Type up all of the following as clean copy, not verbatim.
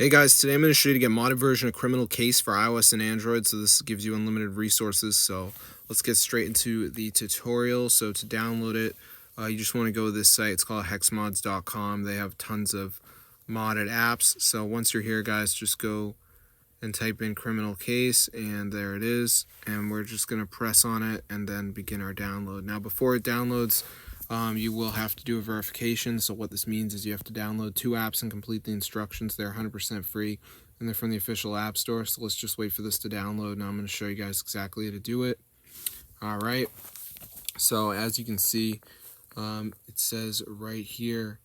Hey guys, today I'm going to show you to get modded version of Criminal Case for iOS and Android. So this gives you unlimited resources. So let's get straight into the tutorial. So to download it, you just want to go to this site. It's called hexmods.com. They have tons of modded apps. So once you're here, guys, just go and type in Criminal Case, and there it is. And we're just going to press on it and then begin our download. Now before it downloads, you will have to do a verification. So what this means is you have to download 2 apps and complete the instructions. They're 100% free and they're from the official app store. So let's just wait for this to download. Now I'm going to show you guys exactly how to do it. All right. So as you can see, it says right here,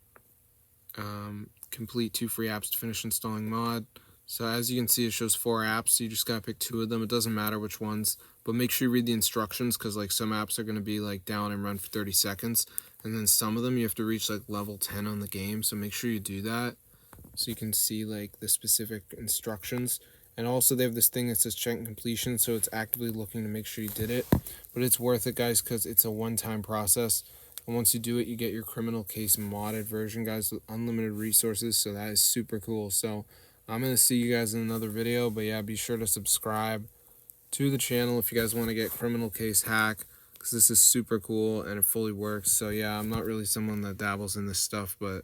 complete 2 free apps to finish installing mod. So as you can see, it shows 4 apps. So you just gotta pick 2 of them. It doesn't matter which ones, but make sure you read the instructions, because like some apps are gonna be like down and run for 30 seconds, and then some of them you have to reach like level 10 on the game. So make sure you do that, so you can see like the specific instructions. And also they have this thing that says check completion, so it's actively looking to make sure you did it. But it's worth it, guys, because it's a one-time process. And once you do it, you get your Criminal Case modded version, guys, with unlimited resources. So that is super cool. So I'm going to see you guys in another video. But yeah, be sure to subscribe to the channel if you guys want to get Criminal Case hack, because this is super cool and it fully works. So yeah, I'm not really someone that dabbles in this stuff, but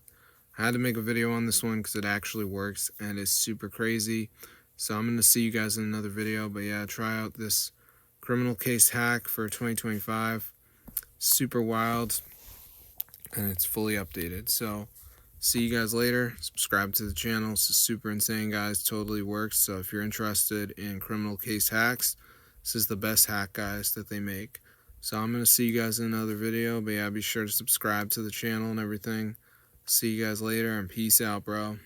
I had to make a video on this one because it actually works and it's super crazy. So I'm going to see you guys in another video. But yeah, try out this Criminal Case hack for 2025. Super wild, and it's fully updated. So see you guys later. Subscribe to the channel. This is super insane, guys. Totally works. So if you're interested in Criminal Case hacks, this is the best hack, guys, that they make. So I'm going to see you guys in another video. But yeah, be sure to subscribe to the channel and everything. See you guys later, and peace out, bro.